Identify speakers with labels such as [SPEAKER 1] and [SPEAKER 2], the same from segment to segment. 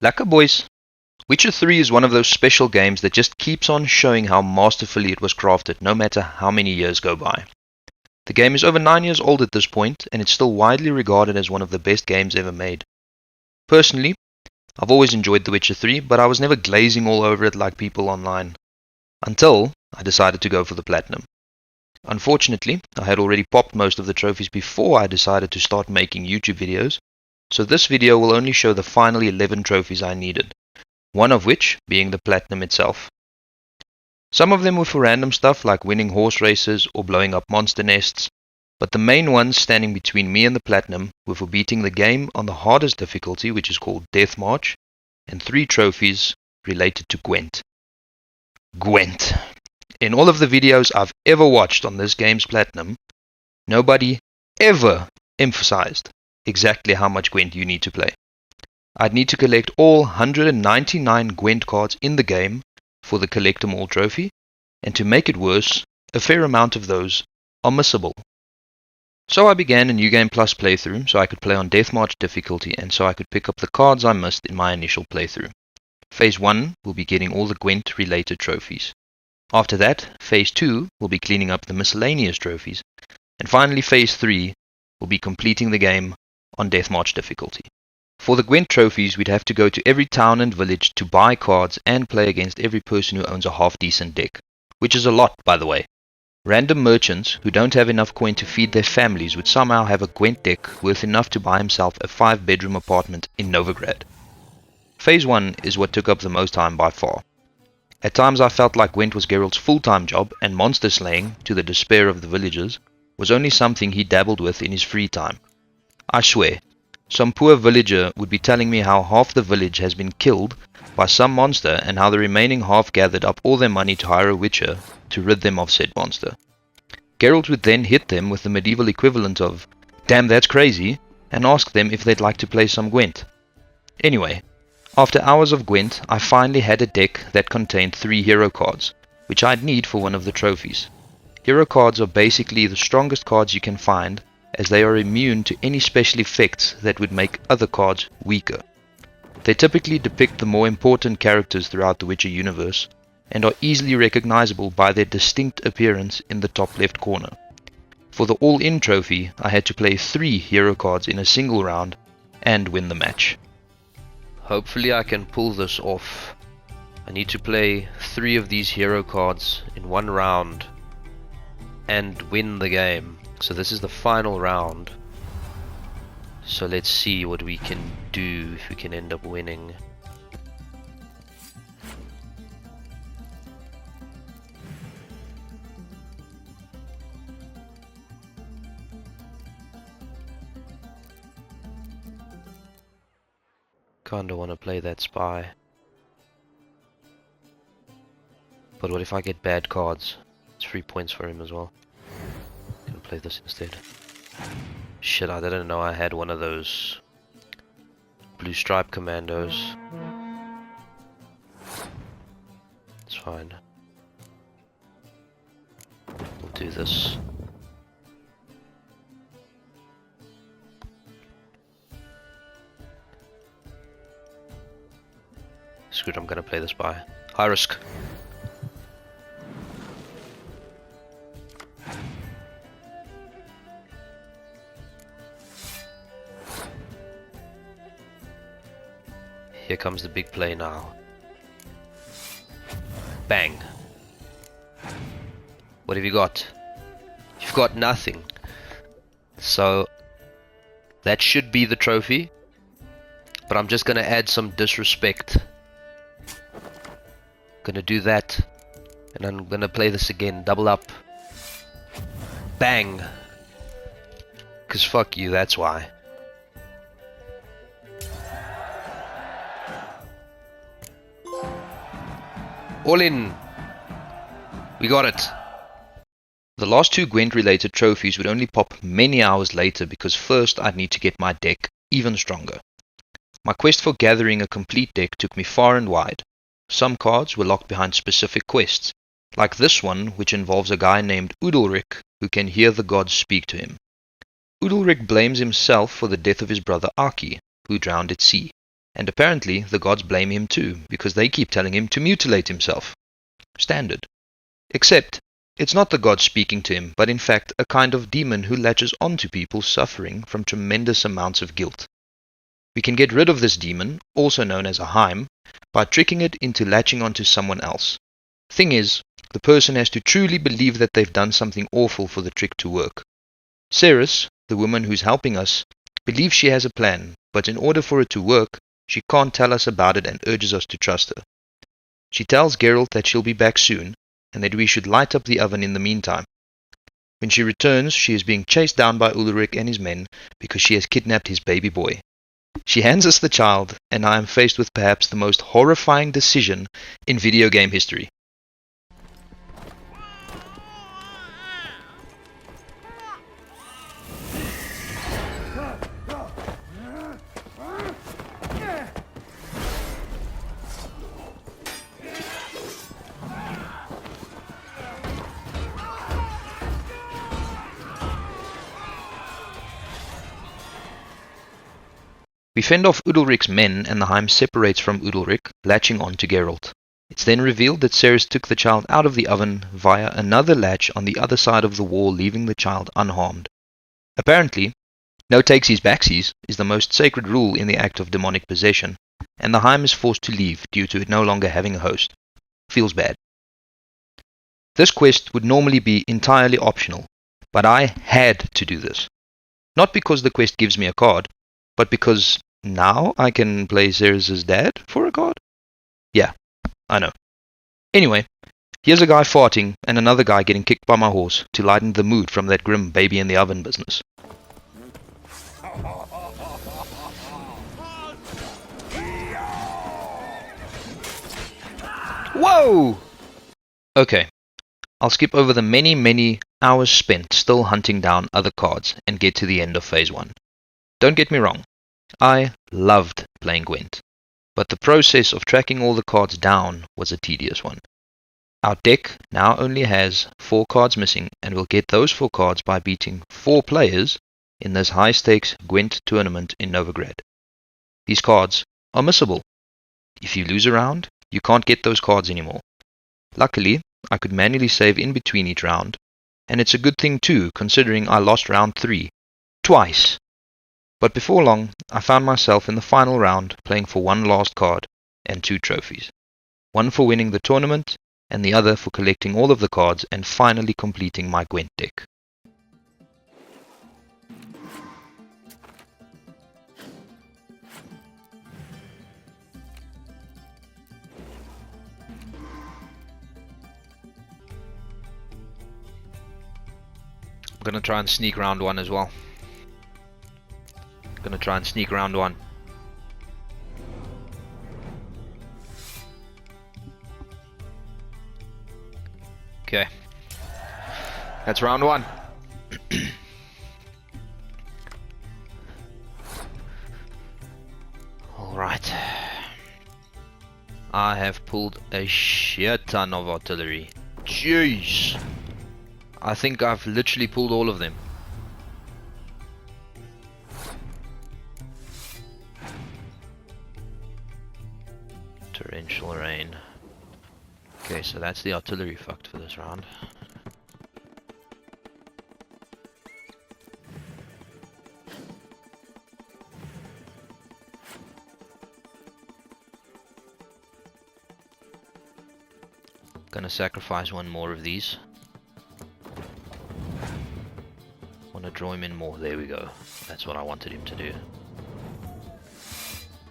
[SPEAKER 1] Lacquer boys, Witcher 3 is one of those special games that just keeps on showing how masterfully it was crafted no matter how many years go by. The game is over 9 years old at this point, and it's still widely regarded as one of the best games ever made. Personally, I've always enjoyed The Witcher 3, but I was never glazing all over it like people online. Until I decided to go for the Platinum. Unfortunately, I had already popped most of the trophies before I decided to start making YouTube videos, so this video will only show the final 11 trophies I needed, one of which being the Platinum itself. Some of them were for random stuff like winning horse races or blowing up monster nests, but the main ones standing between me and the Platinum were for beating the game on the hardest difficulty, which is called Death March, and 3 trophies related to Gwent. Gwent. In all of the videos I've ever watched on this game's Platinum, nobody ever emphasized exactly how much Gwent you need to play. I'd need to collect all 199 Gwent cards in the game for the Collect 'em All trophy, and to make it worse, a fair amount of those are missable. So I began a New Game Plus playthrough so I could play on Death March difficulty and so I could pick up the cards I missed in my initial playthrough. Phase 1 will be getting all the Gwent related trophies. After that, Phase 2 will be cleaning up the miscellaneous trophies, and finally Phase 3 will be completing the game on Death March difficulty. For the Gwent trophies, we'd have to go to every town and village to buy cards and play against every person who owns a half-decent deck, which is a lot, by the way. Random merchants who don't have enough coin to feed their families would somehow have a Gwent deck worth enough to buy himself a 5-bedroom apartment in Novigrad. Phase 1 is what took up the most time by far. At times I felt like Gwent was Geralt's full-time job, and monster slaying, to the despair of the villagers, was only something he dabbled with in his free time. I swear, some poor villager would be telling me how half the village has been killed by some monster and how the remaining half gathered up all their money to hire a witcher to rid them of said monster. Geralt would then hit them with the medieval equivalent of, "Damn, that's crazy," and ask them if they'd like to play some Gwent. Anyway, after hours of Gwent, I finally had a deck that contained 3 hero cards, which I'd need for one of the trophies. Hero cards are basically the strongest cards you can find, as they are immune to any special effects that would make other cards weaker. They typically depict the more important characters throughout the Witcher universe, and are easily recognizable by their distinct appearance in the top left corner. For the all-in trophy, I had to play 3 hero cards in a single round, and win the match. Hopefully I can pull this off. I need to play 3 of these hero cards in one round and win the game. So this is the final round. So let's see what we can do if we can end up winning. Kinda wanna play that spy. But what if I get bad cards? It's 3 points for him as well. Gonna play this instead. Shit, I didn't know I had one of those blue stripe commandos. It's fine. We'll do this. Screw it, I'm gonna play this by high risk. Here comes the big play now. Bang. What have you got? You've got nothing. So that should be the trophy, but I'm just gonna add some disrespect. Gonna do that, and I'm gonna play this again. Double up. Bang. 'Cause fuck you, that's why. All in. We got it. The last 2 Gwent related trophies would only pop many hours later, because first I'd need to get my deck even stronger. My quest for gathering a complete deck took me far and wide. Some cards were locked behind specific quests, like this one, which involves a guy named Udalric who can hear the gods speak to him. Udalric blames himself for the death of his brother Aki, who drowned at sea. And apparently the gods blame him too, because they keep telling him to mutilate himself. Standard. Except, it's not the gods speaking to him, but in fact a kind of demon who latches onto people suffering from tremendous amounts of guilt. We can get rid of this demon, also known as a Heim, by tricking it into latching onto someone else. Thing is, the person has to truly believe that they've done something awful for the trick to work. Ceres, the woman who's helping us, believes she has a plan, but in order for it to work, she can't tell us about it and urges us to trust her. She tells Geralt that she'll be back soon, and that we should light up the oven in the meantime. When she returns, she is being chased down by Ulrich and his men because she has kidnapped his baby boy. She hands us the child, and I am faced with perhaps the most horrifying decision in video game history. We fend off Udalric's men, and the Heim separates from Udalric, latching on to Geralt. It's then revealed that Ceres took the child out of the oven via another latch on the other side of the wall, leaving the child unharmed. Apparently, no takesies backsies is the most sacred rule in the act of demonic possession, and the Heim is forced to leave due to it no longer having a host. Feels bad. This quest would normally be entirely optional, but I had to do this. Not because the quest gives me a card, but because now I can play Ceres' dad for a card? Yeah, I know. Anyway, here's a guy farting and another guy getting kicked by my horse to lighten the mood from that grim baby in the oven business. Whoa! Okay, I'll skip over the many hours spent still hunting down other cards and get to the end of Phase 1. Don't get me wrong, I loved playing Gwent, but the process of tracking all the cards down was a tedious one. Our deck now only has 4 cards missing, and we'll get those 4 cards by beating 4 players in this high-stakes Gwent tournament in Novigrad. These cards are missable. If you lose a round, you can't get those cards anymore. Luckily, I could manually save in between each round, and it's a good thing too, considering I lost round 3 twice. But before long, I found myself in the final round playing for one last card and 2 trophies. One for winning the tournament, and the other for collecting all of the cards and finally completing my Gwent deck. I'm gonna try and sneak round 1 as well. Gonna try and sneak round 1. Okay. That's round 1. Alright. I have pulled a shit ton of artillery. Jeez. I think I've literally pulled all of them. Torrential rain. Okay, so that's the artillery fucked for this round. Gonna sacrifice one more of these. Wanna draw him in more. There we go. That's what I wanted him to do.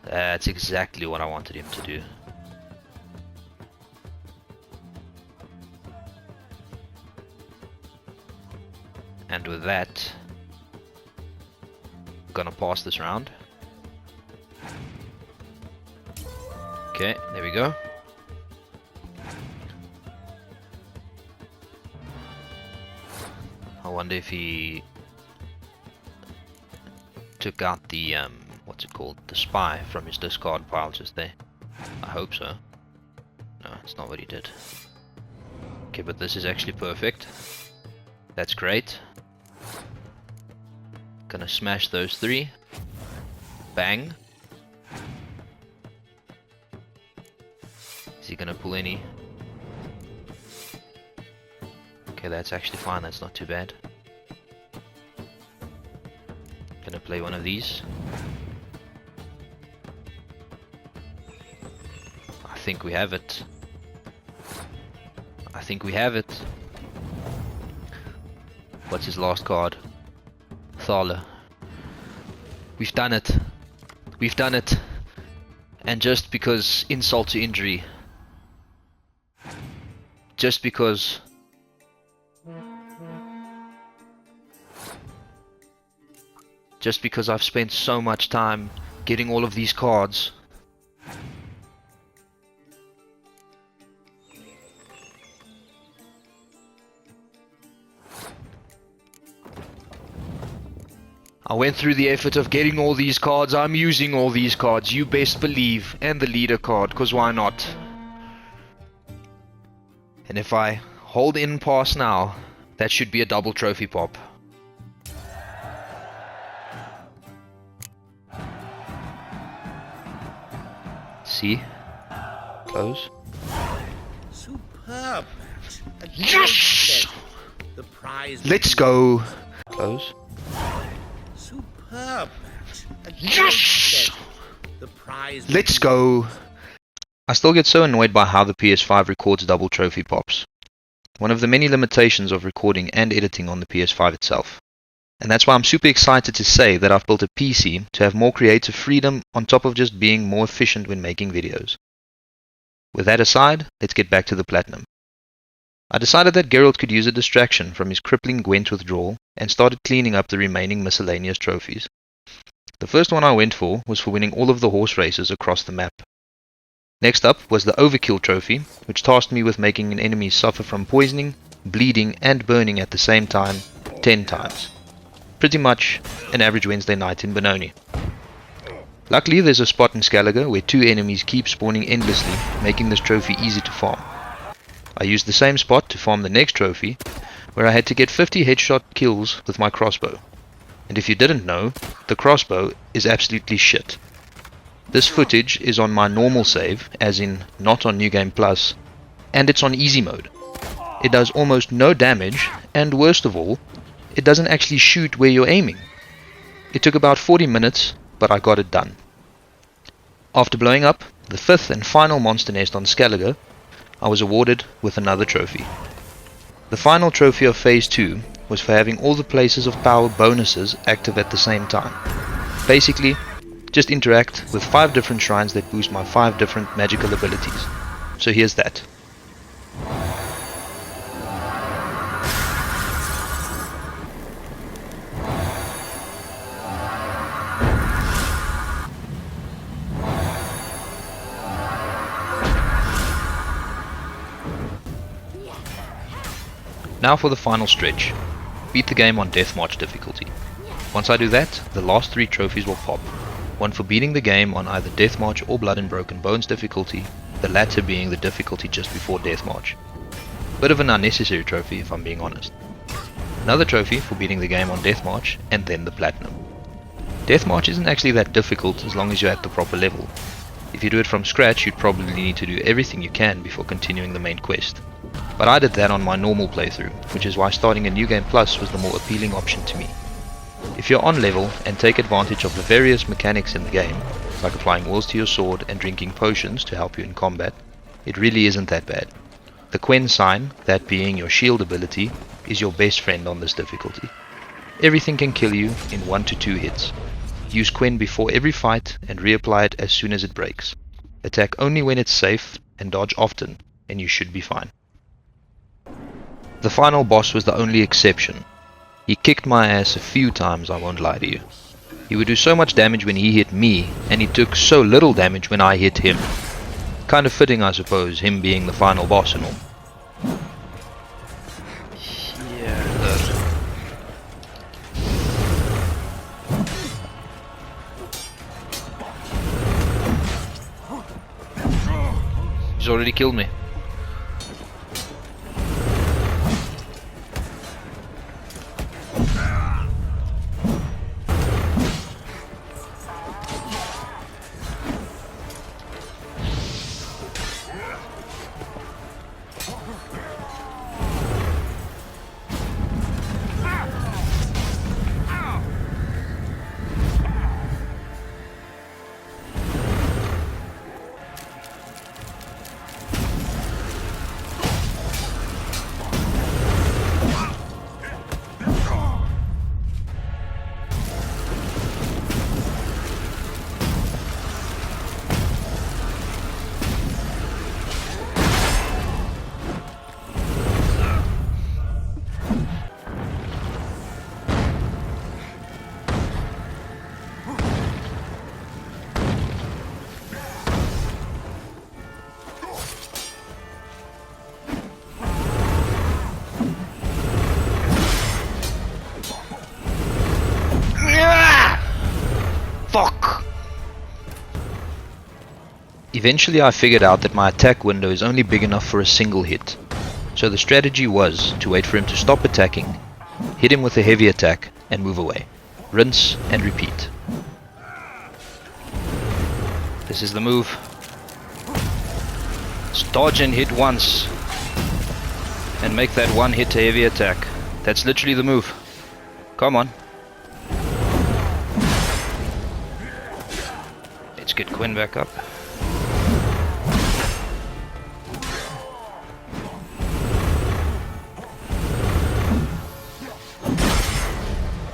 [SPEAKER 1] That's exactly what I wanted him to do. And with that, I'm gonna pass this round. Okay, there we go. I wonder if he took out the what's it called? The spy from his discard pile just there. I hope so. No, it's not what he did. Okay, but this is actually perfect. That's great. Gonna smash those 3. Bang. Is he gonna pull any? Okay, that's actually fine, that's not too bad. Gonna play one of these. I think we have it. I think we have it. What's his last card? Thaler. We've done it. We've done it. And just because insult to injury. Just because. Just because I've spent so much time getting all of these cards. I went through the effort of getting all these cards. I'm using all these cards, you best believe. And the leader card, cause why not? And if I hold in pass now, that should be a double trophy pop. See? Close.
[SPEAKER 2] Superb match.
[SPEAKER 1] Yes!
[SPEAKER 2] The prize.
[SPEAKER 1] Let's go. Close.
[SPEAKER 2] Superb match.
[SPEAKER 1] Yes!
[SPEAKER 2] The prize.
[SPEAKER 1] Let's go. I still get so annoyed by how the PS5 records double trophy pops. One of the many limitations of recording and editing on the PS5 itself. And that's why I'm super excited to say that I've built a PC to have more creative freedom on top of just being more efficient when making videos. With that aside, let's get back to the platinum. I decided that Geralt could use a distraction from his crippling Gwent withdrawal and started cleaning up the remaining miscellaneous trophies. The first one I went for was for winning all of the horse races across the map. Next up was the Overkill trophy, which tasked me with making an enemy suffer from poisoning, bleeding and burning at the same time 10 times. Pretty much an average Wednesday night in Benoni. Luckily there's a spot in Skellige where 2 enemies keep spawning endlessly, making this trophy easy to farm. I used the same spot to farm the next trophy, where I had to get 50 headshot kills with my crossbow. And if you didn't know, the crossbow is absolutely shit. This footage is on my normal save, as in not on New Game Plus, and it's on easy mode. It does almost no damage, and worst of all, it doesn't actually shoot where you're aiming. It took about 40 minutes, but I got it done. After blowing up the 5th and final monster nest on Skellige, I was awarded with another trophy. The final trophy of Phase 2 was for having all the places of power bonuses active at the same time. Basically, just interact with 5 different shrines that boost my 5 different magical abilities. So here's that. Now for the final stretch. Beat the game on Deathmatch difficulty. Once I do that, the last 3 trophies will pop. One for beating the game on either Deathmatch or Blood and Broken Bones difficulty, the latter being the difficulty just before Deathmatch. Bit of an unnecessary trophy if I'm being honest. Another trophy for beating the game on Deathmatch, and then the Platinum. Deathmatch isn't actually that difficult as long as you're at the proper level. If you do it from scratch, you'd probably need to do everything you can before continuing the main quest. But I did that on my normal playthrough, which is why starting a New Game Plus was the more appealing option to me. If you're on level and take advantage of the various mechanics in the game, like applying wills to your sword and drinking potions to help you in combat, it really isn't that bad. The Quen sign, that being your shield ability, is your best friend on this difficulty. Everything can kill you in 1 to 2 hits. Use Quen before every fight and reapply it as soon as it breaks. Attack only when it's safe and dodge often, and you should be fine. The final boss was the only exception. He kicked my ass a few times, I won't lie to you. He would do so much damage when he hit me, and he took so little damage when I hit him. Kind of fitting, I suppose, him being the final boss and all. He's already killed me. Eventually I figured out that my attack window is only big enough for a single hit. So the strategy was to wait for him to stop attacking, hit him with a heavy attack, and move away. Rinse and repeat. This is the move. Dodge and hit once. And make that one hit to heavy attack. That's literally the move. Come on. Let's get Gwent back up.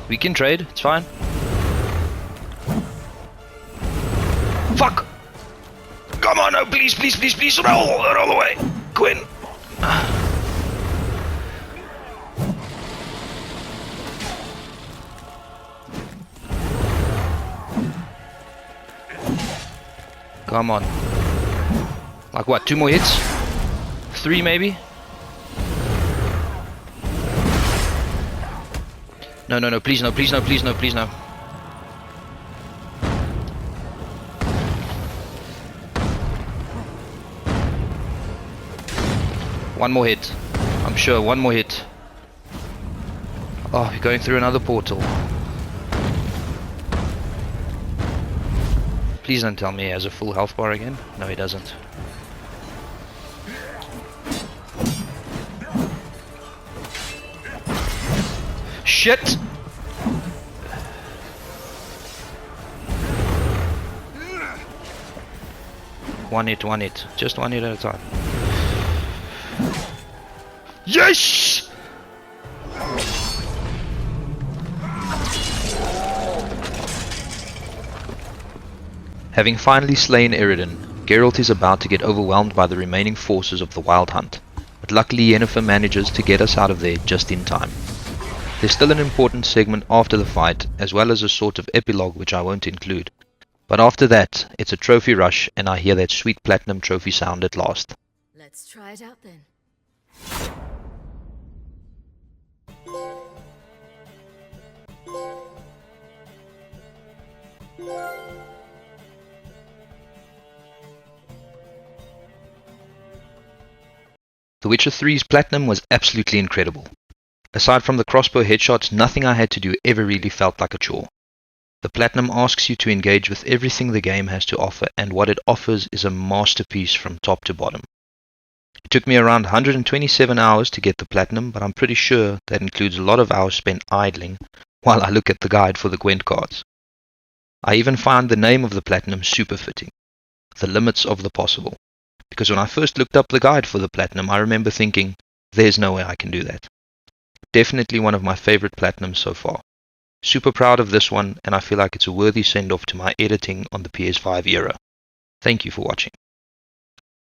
[SPEAKER 1] We can trade, it's fine. Fuck! Come on, no, please, please, please, please, roll away. Gwent. Come on. Like what, 2 more hits? 3 maybe? No, no, no, please no, please no, please no, please no. One more hit. I'm sure, one more hit. Oh, we're going through another portal. Please don't tell me he has a full health bar again. No, he doesn't. Shit! One hit. Just one hit at a time. Yes! Having finally slain Eridan, Geralt is about to get overwhelmed by the remaining forces of the Wild Hunt, but luckily Yennefer manages to get us out of there just in time. There's still an important segment after the fight, as well as a sort of epilogue which I won't include. But after that, it's a trophy rush and I hear that sweet platinum trophy sound at last.
[SPEAKER 3] Let's try it out then.
[SPEAKER 1] The Witcher 3's platinum was absolutely incredible. Aside from the crossbow headshots, nothing I had to do ever really felt like a chore. The platinum asks you to engage with everything the game has to offer, and what it offers is a masterpiece from top to bottom. It took me around 127 hours to get the platinum, but I'm pretty sure that includes a lot of hours spent idling while I look at the guide for the Gwent cards. I even find the name of the platinum super fitting, The Limits of the Possible, because when I first looked up the guide for the platinum, I remember thinking, there's no way I can do that. Definitely one of my favorite platinums so far. Super proud of this one, and I feel like it's a worthy send-off to my editing on the PS5 era. Thank you for watching.